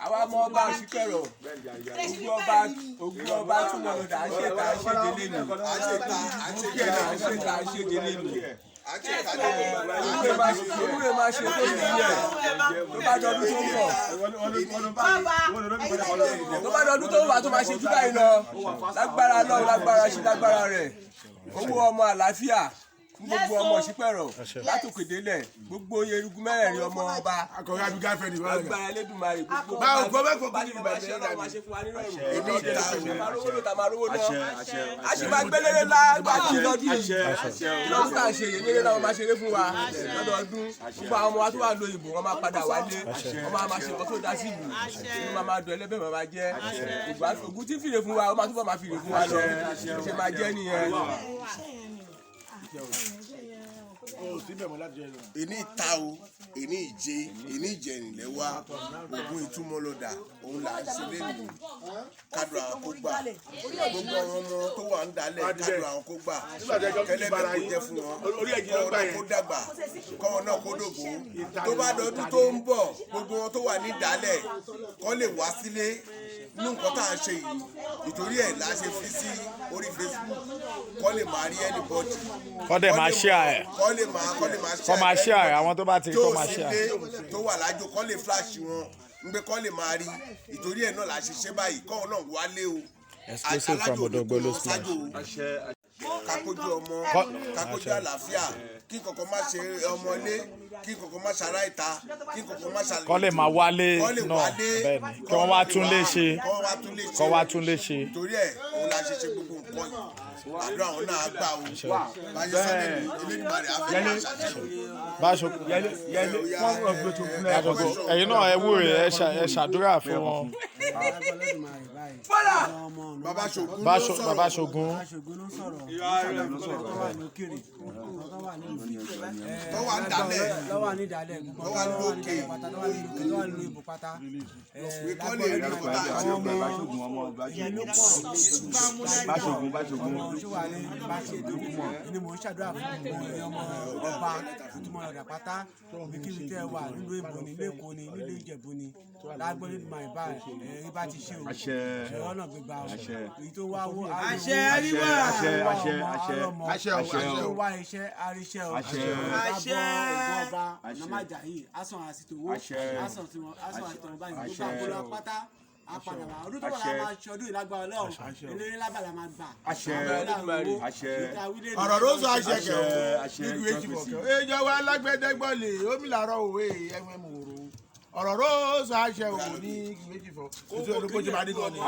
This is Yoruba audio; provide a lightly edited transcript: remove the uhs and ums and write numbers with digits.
àwa ọmọ ọba òṣìkẹrọ Ogun ọba tún Moloda àṣetà àṣedélé nù ewúrẹ́ máa ṣe tó ní ilẹ̀ tó bá dọdún tó ń bọ̀ tó bá dọdún tó ń bọ̀ tó máa ṣe jù báyìí lọ lágbára lọ́wọ́ lágbára ṣe lágbára rẹ̀ owó ọmọ àlàáfíà gbogbo ọmọ òṣìpẹ̀rọ̀ látòkè délẹ̀ gbogbo erugu mẹ́rẹ̀ẹ̀rin ọmọ ọba agbára Elédùmarè gbogbo bá ní ìgbà ṣe náà máa ṣe fún wa nírọ̀rùn èmi ìta máa rówó náà a sì máa gbélére lágbàtí lọ́dún yìí lọ́dún tá à ń ṣe ìlérí náà wọ́n máa ṣeré fún wa lọ́dọọdún gbogbo àwọn ọmọ wa tó wà lóyè ìbò wọ́n máa padà wálé wọ́n máa ṣe nǹkan tó dá sí ìlú wọ́n máa dùn ẹlẹ́bẹ̀ máa jẹ́ Ògún tí fìrè fún wa wọ́n máa túbọ̀ máa fìrè fún wa lọ ṣe máa jẹ́ nìyẹn. Èní ìta o èní ìje èní ìjẹ̀rìnlẹ̀ wa Ogun Itun Moloda òun là ń ṣe lẹ́nu kádùn àwọn kó gbà gbogbo àwọn ọmọ tó wà ń dalẹ̀ kádùn àwọn kó gbà kẹlẹ́bẹ̀ kó jẹ́ fún wọn kọ́wọ́ náà kó dàgbà kọ́wọ́ náà kó dògbò tó bá dọdún tó ń bọ̀ gbogbo wọn tó wà ní dalẹ̀ kọ́ lè wá sílé ní nǹkan tá à ń ṣe yìí nítorí ẹ̀ la ṣe fi sí orí Facebook kọ́ lè máa rí anybody kọ́ dẹ̀ máa share ẹ̀ kọ́ máa share ẹ̀ àwọn tó bá ti kọ́ máa share ẹ̀ tó wà lájò kọ́ lè flash wọn ń gbé kọ́ lè máa rí nítorí ẹ̀ náà la ṣe ṣe báyìí kọ́ náà wálé o exclusive from Odogbolo Splash. Kákójú ọmọ kákójú àlàáfíà kí kankan má ṣe ọmọlé kí kankan má ṣara ìta kí kankan má ṣàlẹ. kọ́ lè máa wálé náà bẹ́ẹ̀ ni kí wọ́n wá tún lè ṣe kọ́ wá tún lè ṣe. torí ẹ̀ òun la ṣe gbogbo nǹkan yìí àdúrà òun náà gbà o báyìí sọ́dẹ̀ ní Elédùmarè àfihàn ẹ̀yin náà ẹ wúre ẹ ṣàdúrà fún wọn. Bàbá Ṣògùn tó wà ní dalẹ̀ tó wà ní dalẹ̀ tó wà ní òkè tó wà ní ìbò pátá kọ́lé rí kọ́tà ọmọ ìlú pọ̀ Báṣògùn ọmọ ṣùwà ní Báṣògùn ni mò ń ṣàdúrà fún ọmọ ọba Itun Moloda pátá kíkiri tẹ́ wà nílùú Èbó ní ilé Èkó ní nílùú Ìjẹ̀bú ní lágbó ní ìmọ̀ ìbá ẹ̀ bá ti ṣe o ṣe ọ̀nà gbígbà o èyí tó wá wó àṣẹ àríwá àṣẹ tó wá iṣẹ́ àríṣẹ́ o àṣẹ ọba nàmájà yìí àsàn àsìtòwó àsàn àtọ̀rọ̀ báyìí gbogbo àgbọ̀lọ̀ pátá apàdà wa ọdún tó wà láwọn aṣọ ọdún ìlágbá Ọlọ́run eléré lábàlá máa gbà ọ̀rọ̀ ló sọ àṣẹ kẹ̀ ọ́ nígbà èjì bọ̀kẹ́ ìjọba alágbẹ̀dẹ́gbọ̀lì omi làárọ̀ òwe ẹ̀wẹ̀ mòrò ọ̀rọ̀ ló sọ àṣẹ òwò ní méjì fọ́ ojú ọdún bó ti máa dé gan ni.